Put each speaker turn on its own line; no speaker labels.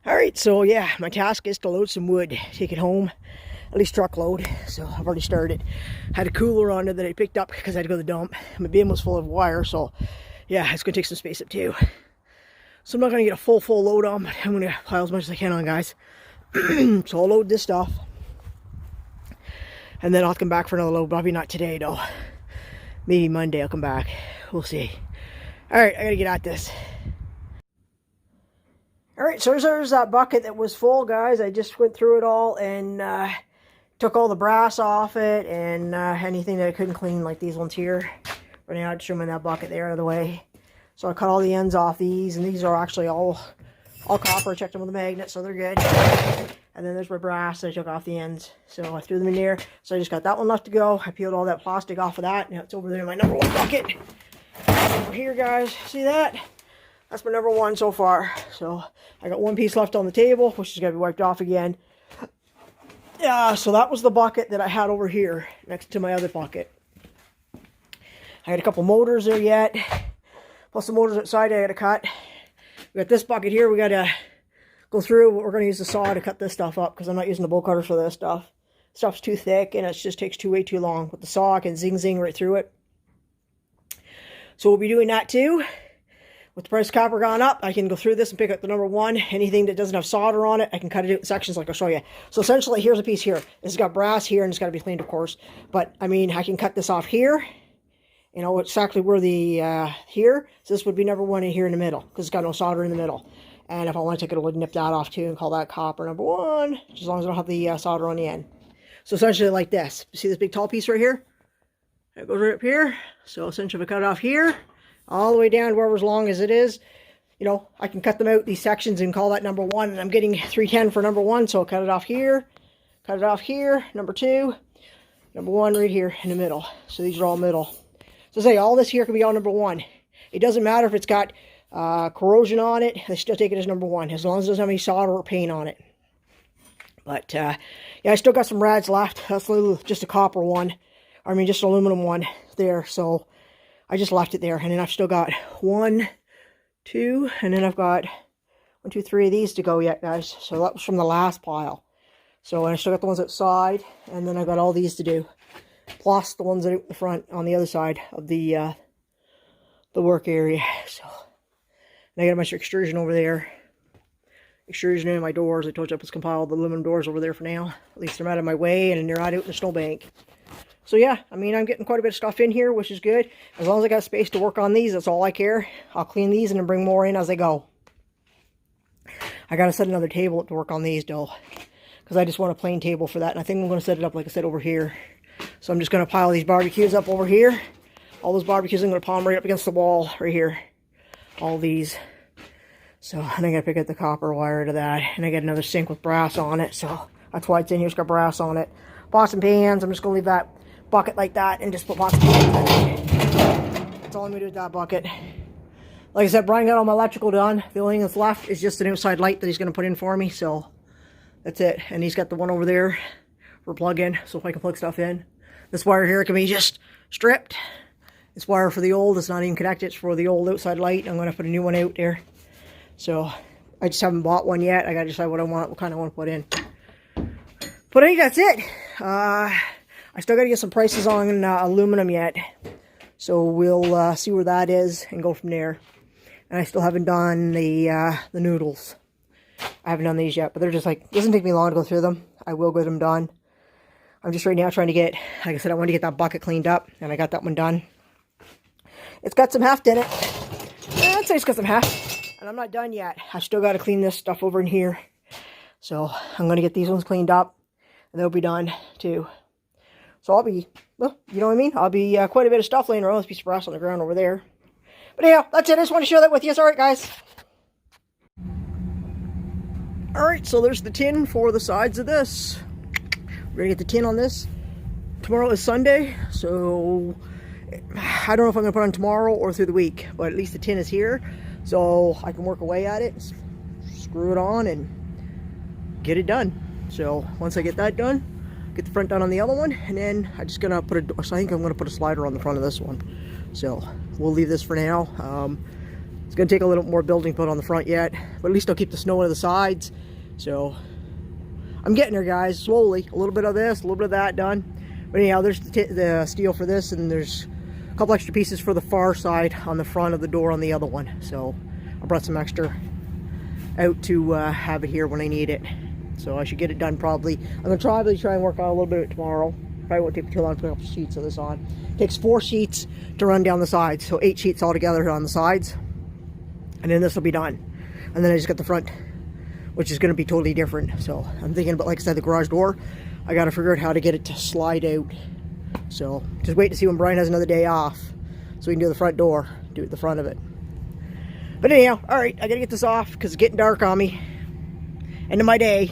Alright, so yeah, my task is to load some wood, take it home, at least truckload. So I've already started. Had a cooler on it that I picked up because I had to go to the dump. My bin was full of wire, so yeah, it's going to take some space up too. So I'm not going to get a full load on, but I'm going to pile as much as I can on, guys. So I'll load this stuff. And then I'll come back for another load. Probably not today, though. Maybe Monday I'll come back. We'll see. Alright, I got to get at this. Alright, so there's that bucket that was full, guys. I just went through it all and took all the brass off it and anything that I couldn't clean, like these ones here. Right now, I'm just trimming that bucket there out of the way. So I cut all the ends off these, and these are actually all copper. I checked them with a magnet, so they're good. And then there's my brass that I took off the ends. So I threw them in there. So I just got that one left to go. I peeled all that plastic off of that. Now it's over there in my number one bucket. Over here, guys. See that? That's my number one so far. So I got one piece left on the table, which is going to be wiped off again. Yeah, so that was the bucket that I had over here next to my other bucket. I had a couple motors there yet. Plus the motors outside I got to cut. We got this bucket here. We got to go through. We're going to use the saw to cut this stuff up because I'm not using the bolt cutters for this stuff. Stuff's too thick and it just takes way too long. With the saw, I can zing right through it. So we'll be doing that too. With the price of copper gone up, I can go through this and pick up the number one. Anything that doesn't have solder on it, I can cut it out in sections like I'll show you. So essentially, here's a piece here. This has got brass here, and it's got to be cleaned, of course. But, I mean, I can cut this off here. You know, exactly where the, here. So this would be number one in here in the middle, because it's got no solder in the middle. And if I want to take it, I would nip that off, too, and call that copper number one, as long as I don't have the solder on the end. So essentially like this. See this big tall piece right here? It goes right up here. So essentially, if I cut it off here, all the way down wherever as long as it is, you know, I can cut them out, these sections, and call that number one. And I'm getting 310 for number one, so I'll cut it off here, number two, number one right here in the middle. So these are all middle. So say all this here can be all number one. It doesn't matter if it's got corrosion on it, I still take it as number one, as long as it doesn't have any solder or paint on it. But yeah, I still got some rads left. That's just a copper one, I mean just an aluminum one there, so I just left it there. And then I've still got 1, 2, and then I've got 1, 2, 3 of these to go yet, guys. So that was from the last pile. So I still got the ones outside, and then I've got all these to do, plus the ones out the front on the other side of the work area. So and I got a bunch of extrusion over there. Extrusion in my doors. I told you I was compiled the aluminum doors over there for now. At least they're out of my way, and they're not out in the snowbank. So yeah, I mean, I'm getting quite a bit of stuff in here, which is good. As long as I got space to work on these, that's all I care. I'll clean these and then bring more in as I go. I got to set another table up to work on these, though, because I just want a plain table for that. And I think I'm going to set it up, like I said, over here. So I'm just going to pile these barbecues up over here. All those barbecues, I'm going to pile them right up against the wall right here. All these. So and I got to pick up the copper wire to that. And I got another sink with brass on it. So that's why it's in here. It's got brass on it. Pots and pans. I'm just going to leave that bucket like that and just put pots and pans in it. That's all I'm going to do with that bucket. Like I said, Brian got all my electrical done. The only thing that's left is just an outside light that he's going to put in for me. So that's it. And he's got the one over there for plug-in, so if I can plug stuff in. This wire here can be just stripped. This wire for the old, it's not even connected. It's for the old outside light. I'm going to put a new one out there. So I just haven't bought one yet. I got to decide what kind I want to put in. But I think that's it. I still got to get some prices on aluminum yet. So we'll see where that is and go from there. And I still haven't done the noodles. I haven't done these yet, but they're just like, it doesn't take me long to go through them. I will get them done. I'm just right now trying to get, like I said, I want to get that bucket cleaned up, and I got that one done. It's got some heft in it. I'd say it's got some heft. And I'm not done yet. I still got to clean this stuff over in here. So I'm going to get these ones cleaned up, and they'll be done too. So I'll be, well, you know what I mean? I'll be quite a bit of stuff laying around. This piece of brass on the ground over there. But anyhow, that's it. I just want to share that with you. Alright, guys. Alright, so there's the tin for the sides of this. We're going to get the tin on this. Tomorrow is Sunday, so I don't know if I'm going to put it on tomorrow or through the week. But at least the tin is here, so I can work away at it, screw it on, and get it done. So once I get that done, get the front done on the other one, and then I'm just gonna put so I think I'm gonna put a slider on the front of this one. So we'll leave this for now. It's going to take a little more building put on the front yet, but at least I'll keep the snow on the sides. So I'm getting there, guys, slowly. A little bit of this, a little bit of that done. But anyhow, there's the steel for this, and there's a couple extra pieces for the far side on the front of the door on the other one. So I brought some extra out to have it here when I need it. So I should get it done probably. I'm going to probably try and work on a little bit of it tomorrow. Probably won't take me too long to put a couple sheets of this on. It takes 4 sheets to run down the sides, so 8 sheets altogether on the sides. And then this will be done. And then I just got the front, which is going to be totally different. So I'm thinking about, like I said, the garage door. I got to figure out how to get it to slide out. So just wait to see when Brian has another day off, so we can do the front door, do it the front of it. But anyhow, all right, I got to get this off because it's getting dark on me. End of my day.